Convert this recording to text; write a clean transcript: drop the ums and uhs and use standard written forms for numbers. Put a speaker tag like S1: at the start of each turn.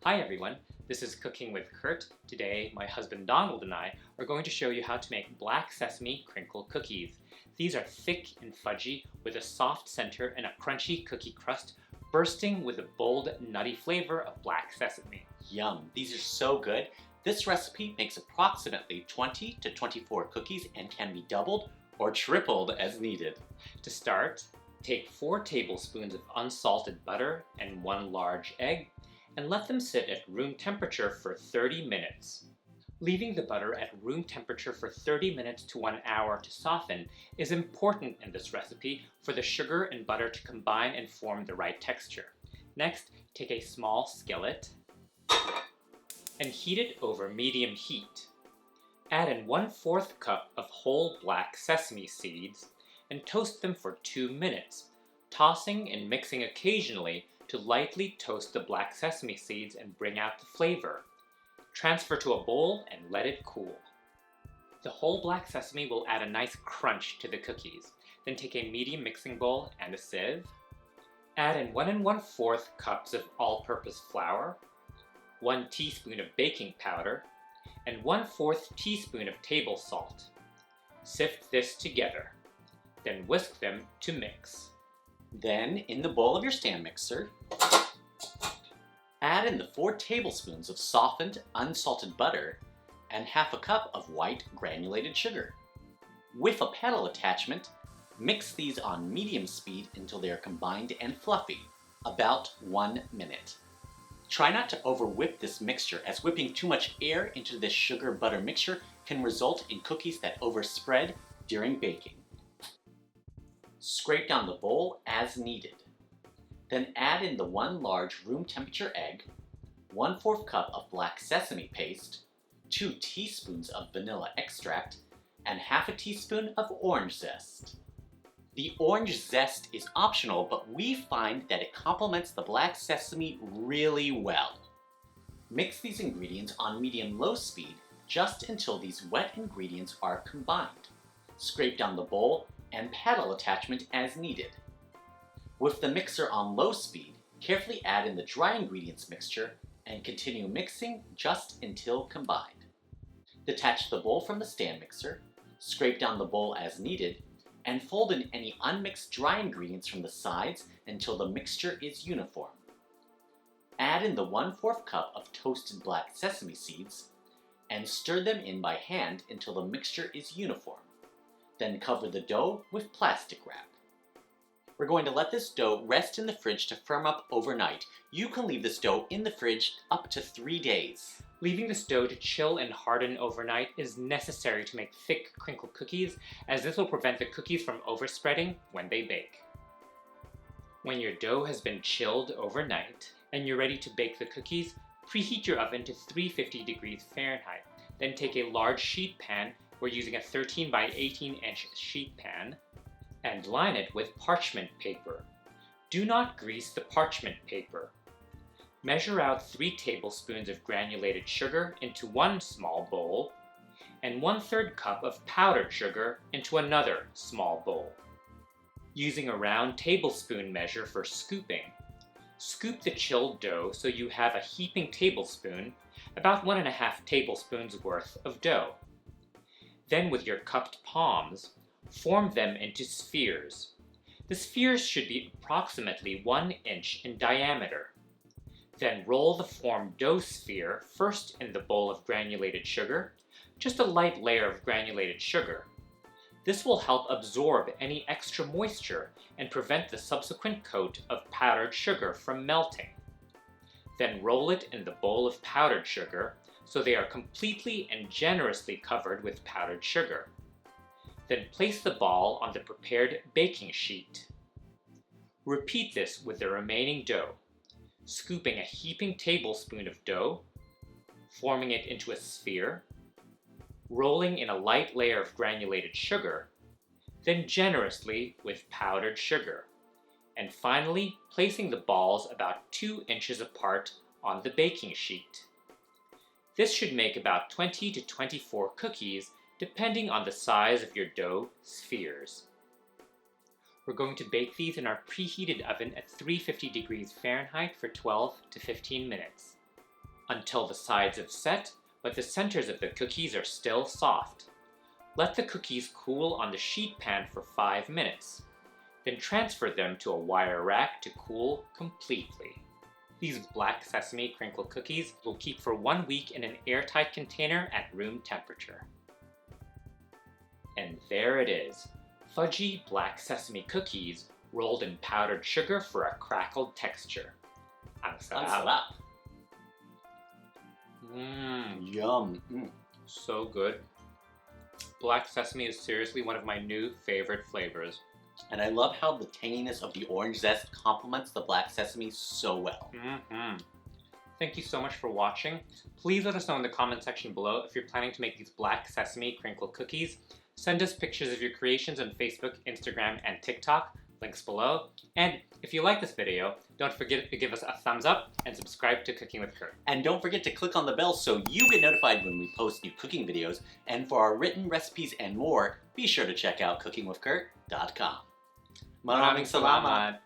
S1: Hi everyone, this is Cooking with Kurt. Today, my husband Donald and I are going to show you how to make Black Sesame Crinkle Cookies. These are thick and fudgy with a soft center and a crunchy cookie crust bursting with a bold, nutty flavor of black sesame.
S2: Yum, these are so good. This recipe makes approximately 20 to 24 cookies and can be doubled or tripled as needed.
S1: To start, take 4 tablespoons of unsalted butter and 1 large egg, and let them sit at room temperature for 30 minutes. Leaving the butter at room temperature for 30 minutes to 1 hour to soften is important in this recipe for the sugar and butter to combine and form the right texture. Next, take a small skillet and heat it over medium heat. Add in 1/4 cup of whole black sesame seeds and toast them for 2 minutes, tossing and mixing occasionally to lightly toast the black sesame seeds and bring out the flavor. Transfer to a bowl and let it cool. The whole black sesame will add a nice crunch to the cookies. Then take a medium mixing bowl and a sieve. Add in 1 1/4 cups of all-purpose flour, 1 teaspoon of baking powder, and 1/4 teaspoon of table salt. Sift this together. Then whisk them to mix.
S2: Then, in the bowl of your stand mixer, add in the 4 tablespoons of softened, unsalted butter and 1/2 cup of white granulated sugar. With a paddle attachment, mix these on medium speed until they are combined and fluffy, about 1 minute. Try not to over-whip this mixture, as whipping too much air into this sugar-butter mixture can result in cookies that overspread during baking. Scrape down the bowl as needed. Then add in the 1 large room temperature egg, 1/4 cup of black sesame paste, 2 teaspoons of vanilla extract, and 1/2 teaspoon of orange zest. The orange zest is optional, but we find that it complements the black sesame really well. Mix these ingredients on medium-low speed just until these wet ingredients are combined. Scrape down the bowl and paddle attachment as needed. With the mixer on low speed, carefully add in the dry ingredients mixture and continue mixing just until combined. Detach the bowl from the stand mixer, scrape down the bowl as needed, and fold in any unmixed dry ingredients from the sides until the mixture is uniform. Add in the 1/4 cup of toasted black sesame seeds and stir them in by hand until the mixture is uniform. Then cover the dough with plastic wrap. We're going to let this dough rest in the fridge to firm up overnight. You can leave this dough in the fridge up to 3 days.
S1: Leaving this dough to chill and harden overnight is necessary to make thick crinkle cookies, as this will prevent the cookies from overspreading when they bake. When your dough has been chilled overnight and you're ready to bake the cookies, preheat your oven to 350 degrees Fahrenheit. Then take a large sheet pan, we're using a 13 by 18 inch sheet pan, and line it with parchment paper. Do not grease the parchment paper. Measure out 3 tablespoons of granulated sugar into 1 small bowl, and 1/3 cup of powdered sugar into another small bowl. Using a round tablespoon measure for scooping, scoop the chilled dough so you have a heaping tablespoon, about 1 1/2 tablespoons worth of dough. Then with your cupped palms, form them into spheres. The spheres should be approximately 1 inch in diameter. Then roll the formed dough sphere first in the bowl of granulated sugar, just a light layer of granulated sugar. This will help absorb any extra moisture and prevent the subsequent coat of powdered sugar from melting. Then roll it in the bowl of powdered sugar so they are completely and generously covered with powdered sugar. Then place the ball on the prepared baking sheet. Repeat this with the remaining dough, scooping a heaping tablespoon of dough, forming it into a sphere, rolling in a light layer of granulated sugar, then generously with powdered sugar, and finally placing the balls about 2 inches apart on the baking sheet. This should make about 20 to 24 cookies, depending on the size of your dough spheres. We're going to bake these in our preheated oven at 350 degrees Fahrenheit for 12 to 15 minutes. until the sides have set, but the centers of the cookies are still soft. Let the cookies cool on the sheet pan for 5 minutes. Then transfer them to a wire rack to cool completely. These Black Sesame Crinkle Cookies will keep for 1 week in an airtight container at room temperature. And there it is, Fudgy Black Sesame Cookies rolled in powdered sugar for a crackled texture. Ang sarap.
S2: Yum.
S1: So good. Black sesame is seriously one of my new favorite flavors.
S2: And I love how the tanginess of the orange zest complements the black sesame so well.
S1: Thank you so much for watching. Please let us know in the comment section below if you're planning to make these Black Sesame Crinkle Cookies. Send us pictures of your creations on Facebook, Instagram, and TikTok. Links below. And if you like this video, don't forget to give us a thumbs up and subscribe to Cooking with Kurt.
S2: And don't forget to click on the bell so you get notified when we post new cooking videos. And for our written recipes and more, be sure to check out cookingwithkurt.com.
S1: Maraming salamat!